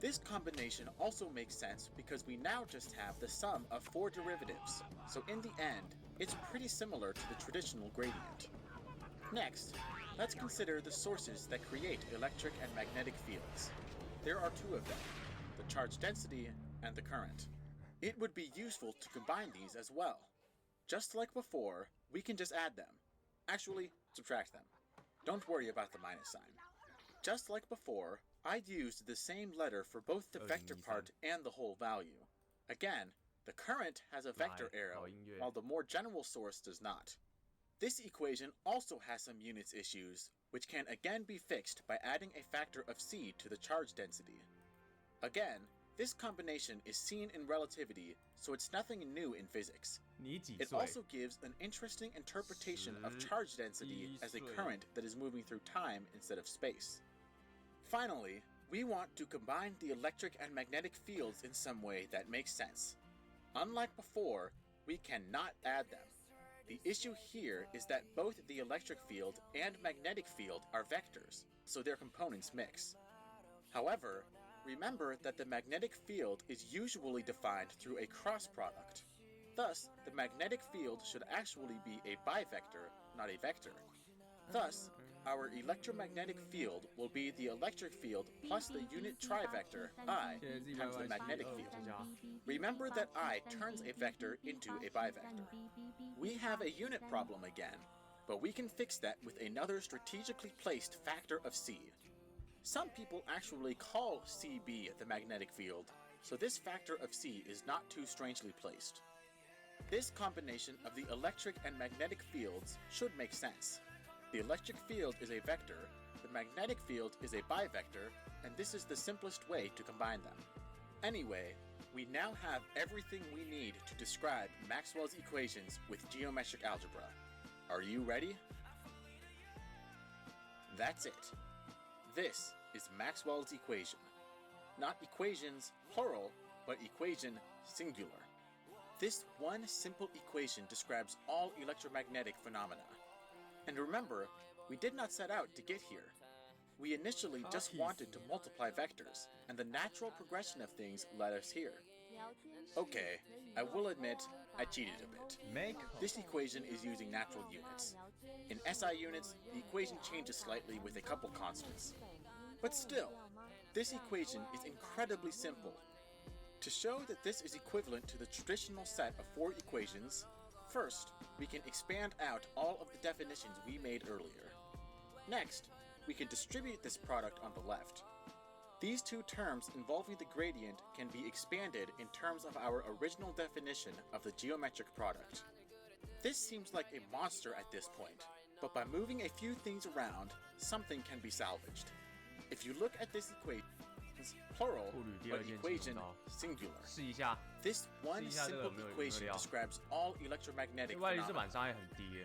This combination also makes sense because we now just have the sum of 4 derivatives, so in the end, it's pretty similar to the traditional gradient. Next, let's consider the sources that create electric and magnetic fields. There are 2 of them, the charge density and the current. It would be useful to combine these as well. Just like before, we can just add them. Actually, subtract them. Don't worry about the minus sign. Just like before, I used the same letter for both the vector part and the whole value. Again, the current has a vector arrow, while the more general source does not. This equation also has some units issues, which can again be fixed by adding a factor of c to the charge density. Again, this combination is seen in relativity, so it's nothing new in physics. It also gives an interesting interpretation of charge density as a current that is moving through time instead of space. Finally, we want to combine the electric and magnetic fields in some way that makes sense. Unlike before, we cannot add them. The issue here is that both the electric field and magnetic field are vectors, so their components mix. However, remember that the magnetic field is usually defined through a cross product. Thus, the magnetic field should actually be a bivector, not a vector. Thus, our electromagnetic field will be the electric field plus the unit trivector I times the magnetic field. Remember that I turns a vector into a bivector. We have a unit problem again, but we can fix that with another strategically placed factor of c. Some people actually call Cb the magnetic field, so this factor of c is not too strangely placed. This combination of the electric and magnetic fields should make sense. The electric field is a vector, the magnetic field is a bivector, and this is the simplest way to combine them. Anyway, we now have everything we need to describe Maxwell's equations with geometric algebra. Are you ready? That's it. This is Maxwell's equation. Not equations, plural, but equation, singular. This one simple equation describes all electromagnetic phenomena. And remember, we did not set out to get here. We initially just wanted to multiply vectors, and the natural progression of things led us here. Okay, I will admit, I cheated a bit. This equation is using natural units. In SI units, the equation changes slightly with a couple constants. But still, this equation is incredibly simple. To show that this is equivalent to the traditional set of 4 equations, first, we can expand out all of the definitions we made earlier. Next, we can distribute this product on the left. These 2 terms involving the gradient can be expanded in terms of our original definition of the geometric product. This seems like a monster at this point, but by moving a few things around, something can be salvaged. If you look at this equation, plural, but equation, singular. This one simple equation describes all electromagnetic phenomena.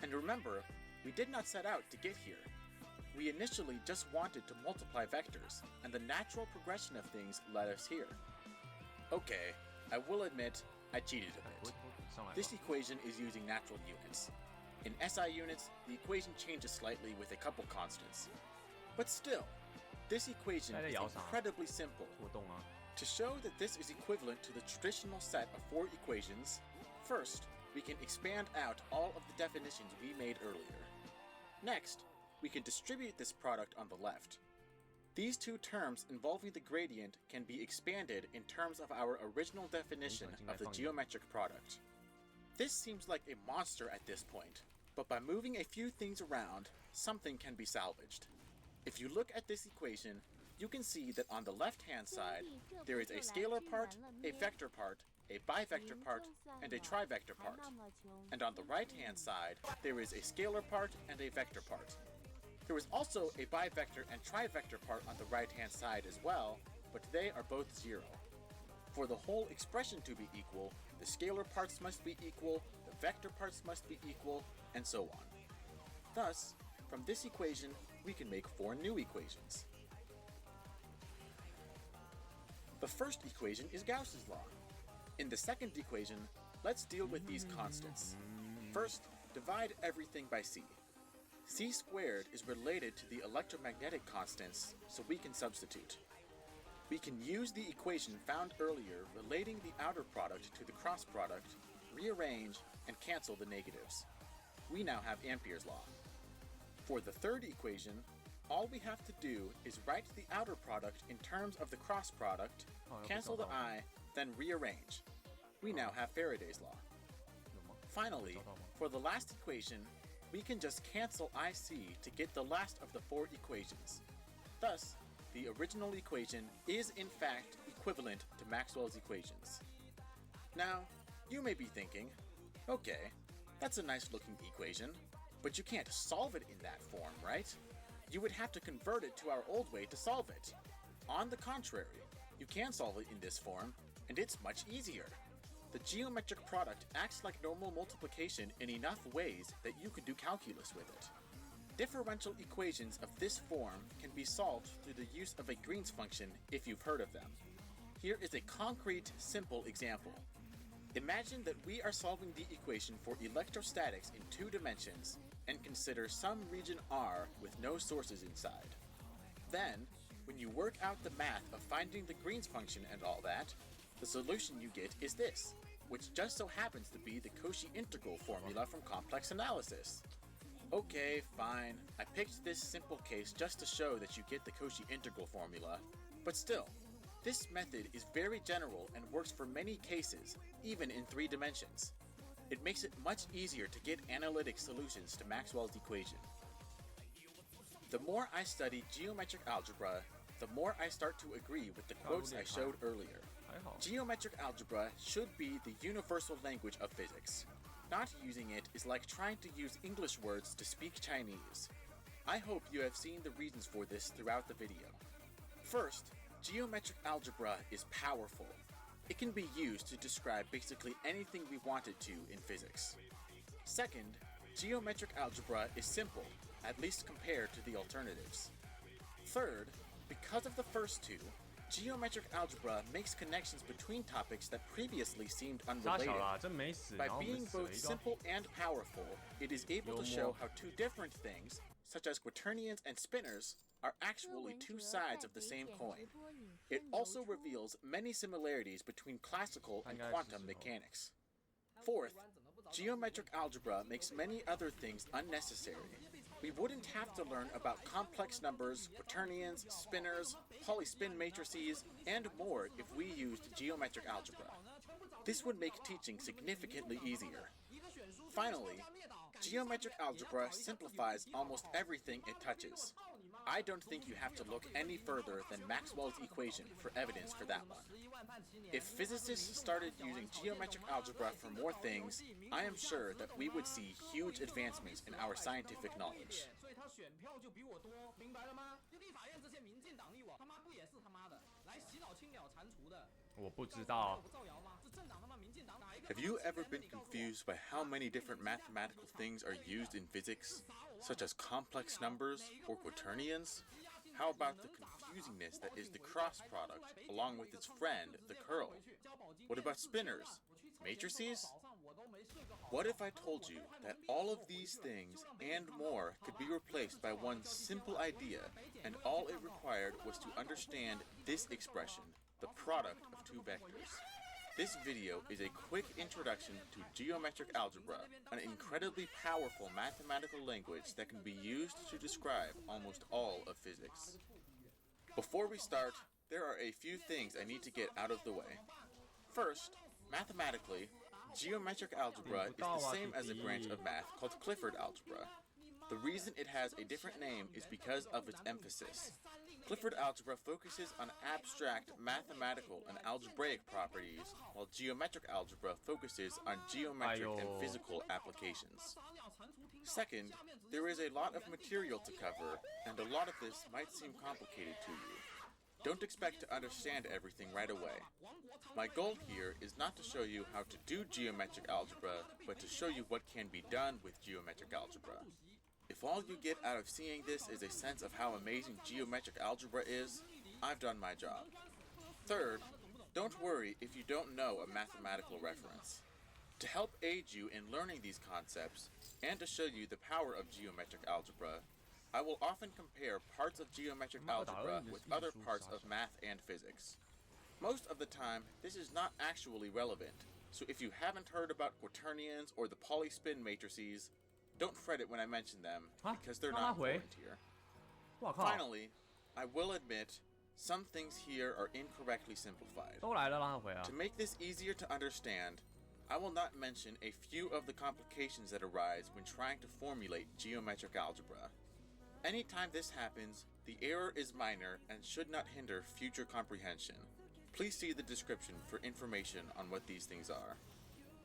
And remember, we did not set out to get here. We initially just wanted to multiply vectors, and the natural progression of things led us here. Okay, I will admit, I cheated a bit. This equation is using natural units. In SI units, the equation changes slightly with a couple constants. But still, this equation is incredibly simple. To show that this is equivalent to the traditional set of 4 equations, first, we can expand out all of the definitions we made earlier. Next, we can distribute this product on the left. These 2 terms involving the gradient can be expanded in terms of our original definition of the geometric product. This seems like a monster at this point, but by moving a few things around, something can be salvaged. If you look at this equation, you can see that on the left-hand side, there is a scalar part, a vector part, a bivector part, and a trivector part. And on the right-hand side, there is a scalar part and a vector part. There is also a bivector and trivector part on the right-hand side as well, but they are both 0. For the whole expression to be equal, the scalar parts must be equal, the vector parts must be equal, and so on. Thus, from this equation, we can make 4 new equations. The first equation is Gauss's law. In the second equation, let's deal with these constants. First, divide everything by c. C squared is related to the electromagnetic constants, so we can substitute. We can use the equation found earlier relating the outer product to the cross product, rearrange, and cancel the negatives. We now have Ampere's law. For the third equation, all we have to do is write the outer product in terms of the cross product, cancel the I, then rearrange. We now have Faraday's law. Finally, for the last equation, we can just cancel IC to get the last of the four equations. Thus, the original equation is in fact equivalent to Maxwell's equations. Now, you may be thinking, okay, that's a nice looking equation, but you can't solve it in that form, right? You would have to convert it to our old way to solve it. On the contrary, you can solve it in this form, and it's much easier. The geometric product acts like normal multiplication in enough ways that you could do calculus with it. Differential equations of this form can be solved through the use of a Green's function if you've heard of them. Here is a concrete, simple example. Imagine that we are solving the equation for electrostatics in 2 dimensions and consider some region R with no sources inside. Then, when you work out the math of finding the Green's function and all that, the solution you get is this, which just so happens to be the Cauchy integral formula from complex analysis. Okay, fine, I picked this simple case just to show that you get the Cauchy integral formula, but still, this method is very general and works for many cases, even in 3 dimensions. It makes it much easier to get analytic solutions to Maxwell's equation. The more I study geometric algebra, the more I start to agree with the quotes I showed earlier. Geometric algebra should be the universal language of physics. Not using it is like trying to use English words to speak Chinese. I hope you have seen the reasons for this throughout the video. First, geometric algebra is powerful. It can be used to describe basically anything we want it to in physics. Second, geometric algebra is simple, at least compared to the alternatives. Third, because of the first two, geometric algebra makes connections between topics that previously seemed unrelated. By being both simple and powerful, it is able to show how 2 different things, such as quaternions and spinors, are actually 2 sides of the same coin. It also reveals many similarities between classical and quantum mechanics. Fourth, geometric algebra makes many other things unnecessary. We wouldn't have to learn about complex numbers, quaternions, spinors, polyspin matrices, and more if we used geometric algebra. This would make teaching significantly easier. Finally, geometric algebra simplifies almost everything it touches. I don't think you have to look any further than Maxwell's equation for evidence for that one. If physicists started using geometric algebra for more things, I am sure that we would see huge advancements in our scientific knowledge. Have you ever been confused by how many different mathematical things are used in physics, such as complex numbers or quaternions? How about the confusingness that is the cross product, along with its friend, the curl? What about spinors? Matrices? What if I told you that all of these things and more could be replaced by one simple idea, and all it required was to understand this expression, the product of 2 vectors? This video is a quick introduction to geometric algebra, an incredibly powerful mathematical language that can be used to describe almost all of physics. Before we start, there are a few things I need to get out of the way. First, mathematically, geometric algebra is the same as a branch of math called Clifford algebra. The reason it has a different name is because of its emphasis. Clifford algebra focuses on abstract mathematical and algebraic properties, while geometric algebra focuses on geometric and physical applications. Second, there is a lot of material to cover, and a lot of this might seem complicated to you. Don't expect to understand everything right away. My goal here is not to show you how to do geometric algebra, but to show you what can be done with geometric algebra. If all you get out of seeing this is a sense of how amazing geometric algebra is, I've done my job. Third, don't worry if you don't know a mathematical reference. To help aid you in learning these concepts, and to show you the power of geometric algebra, I will often compare parts of geometric algebra with other parts of math and physics. Most of the time, this is not actually relevant, so if you haven't heard about quaternions or the polyspin matrices, don't fret it when I mention them, because they're not important here. Finally, I will admit, some things here are incorrectly simplified. To make this easier to understand, I will not mention a few of the complications that arise when trying to formulate geometric algebra. Anytime this happens, the error is minor and should not hinder future comprehension. Please see the description for information on what these things are.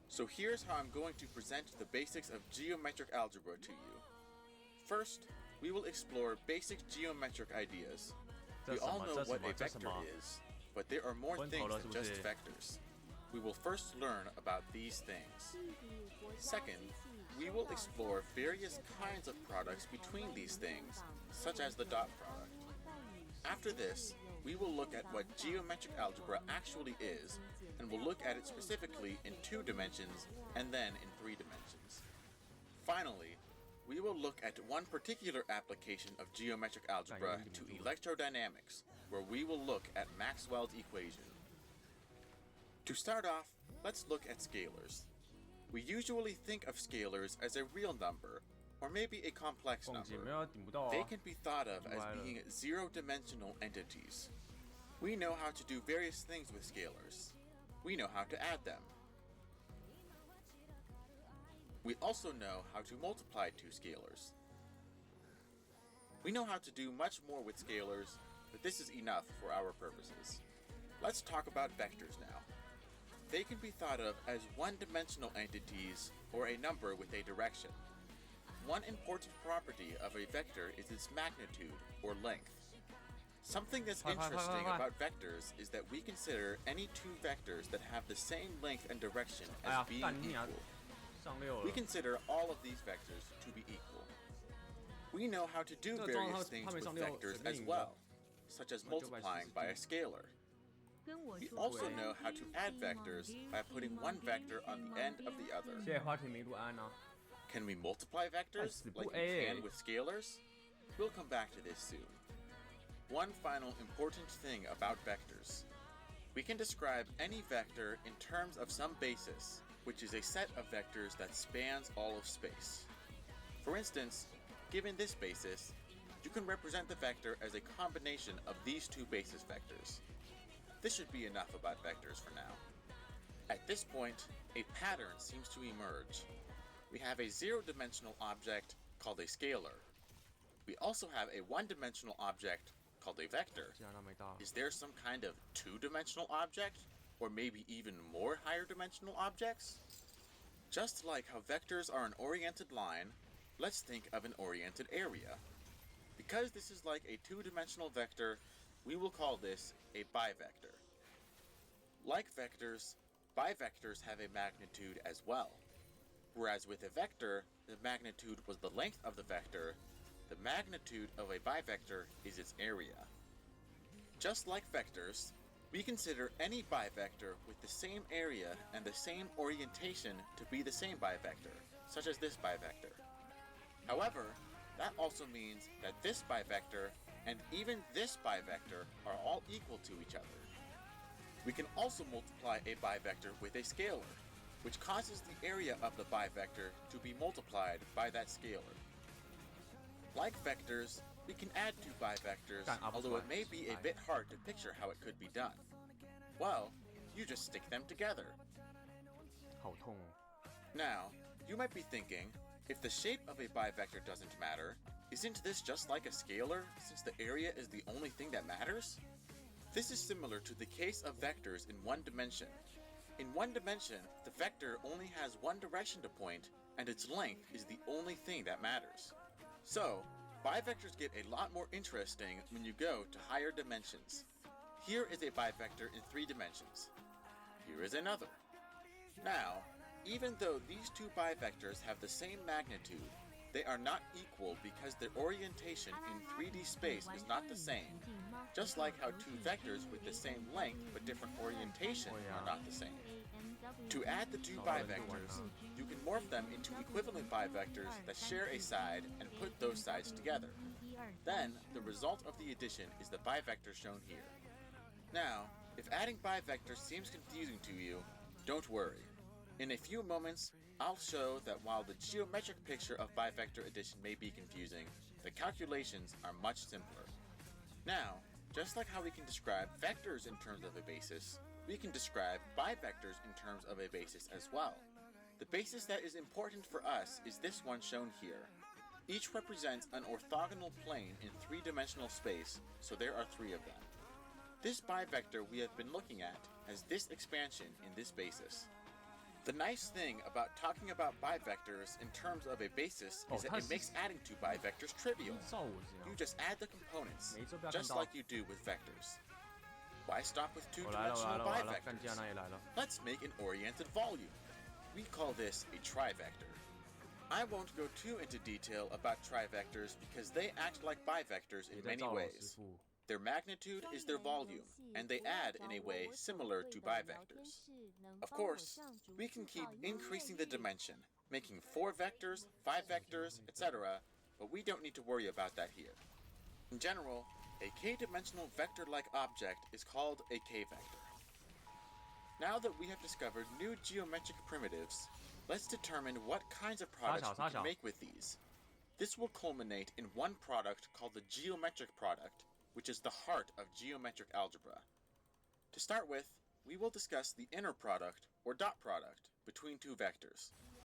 So here's how I'm going to present the basics of geometric algebra to you. First, we will explore basic geometric ideas. We all know what a vector is, but there are more things than just vectors. We will first learn about these things. Second, we will explore various kinds of products between these things, such as the dot product. After this, we will look at what geometric algebra actually is, and we'll look at it specifically in 2 dimensions and then in 3 dimensions. Finally, we will look at one particular application of geometric algebra to electrodynamics, where we will look at Maxwell's equation. To start off, let's look at scalars. We usually think of scalars as a real number, or maybe a complex number. They can be thought of as being zero-dimensional entities. We know how to do various things with scalars. We know how to add them. We also know how to multiply 2 scalars. We know how to do much more with scalars, but this is enough for our purposes. Let's talk about vectors now. They can be thought of as one-dimensional entities or a number with a direction. One important property of a vector is its magnitude or length. Something that's interesting about vectors is that we consider any 2 vectors that have the same length and direction as being equal. We consider all of these vectors to be equal. We know how to do various things with vectors as well, such as multiplying by a scalar. We also know how to add vectors by putting one vector on the end of the other. Can we multiply vectors like we can with scalars? We'll come back to this soon. One final important thing about vectors. We can describe any vector in terms of some basis, which is a set of vectors that spans all of space. For instance, given this basis, you can represent the vector as a combination of these 2 basis vectors. This should be enough about vectors for now. At this point, a pattern seems to emerge. We have a zero-dimensional object called a scalar. We also have a one-dimensional object called a vector. Is there some kind of 2-dimensional object? Or maybe even more higher-dimensional objects? Just like how vectors are an oriented line, let's think of an oriented area. Because this is like a 2-dimensional vector, we will call this a bivector. Like vectors, bivectors have a magnitude as well. Whereas with a vector, the magnitude was the length of the vector, the magnitude of a bivector is its area. Just like vectors, we consider any bivector with the same area and the same orientation to be the same bivector, such as this bivector. However, that also means that this bivector and even this bivector are all equal to each other. We can also multiply a bivector with a scalar, which causes the area of the bivector to be multiplied by that scalar. Like vectors, we can add 2 bivectors, although it may be a bit hard to picture how it could be done. Well, you just stick them together. Now, you might be thinking, if the shape of a bivector doesn't matter, isn't this just like a scalar, since the area is the only thing that matters? This is similar to the case of vectors in one dimension. In one dimension, the vector only has one direction to point, and its length is the only thing that matters. So, bivectors get a lot more interesting when you go to higher dimensions. Here is a bivector in 3 dimensions. Here is another. Now, even though these 2 bivectors have the same magnitude, they are not equal because their orientation in 3D space is not the same. Just like how 2 vectors with the same length but different orientation are not the same. To add the 2 bivectors, you can morph them into equivalent bivectors that share a side and put those sides together. Then, the result of the addition is the bivector shown here. Now, if adding bivectors seems confusing to you, don't worry. In a few moments, I'll show that while the geometric picture of bivector addition may be confusing, the calculations are much simpler. Now, just like how we can describe vectors in terms of a basis, we can describe bivectors in terms of a basis as well. The basis that is important for us is this one shown here. Each represents an orthogonal plane in three-dimensional space, so there are three of them. This bivector we have been looking at has this expansion in this basis. The nice thing about talking about bivectors in terms of a basis is that it makes adding two bivectors trivial. You just add the components, just like you do with vectors. Why stop with two-dimensional bivectors? Let's make an oriented volume. We call this a trivector. I won't go too into detail about trivectors because they act like bivectors in many ways. Their magnitude is their volume, and they add in a way similar to bivectors. Of course, we can keep increasing the dimension, making 4 vectors, 5 vectors, etc., but we don't need to worry about that here. In general, a k-dimensional vector-like object is called a k-vector. Now that we have discovered new geometric primitives, let's determine what kinds of products we can make with these. This will culminate in one product called the geometric product, which is the heart of geometric algebra. To start with, we will discuss the inner product, or dot product, between two vectors.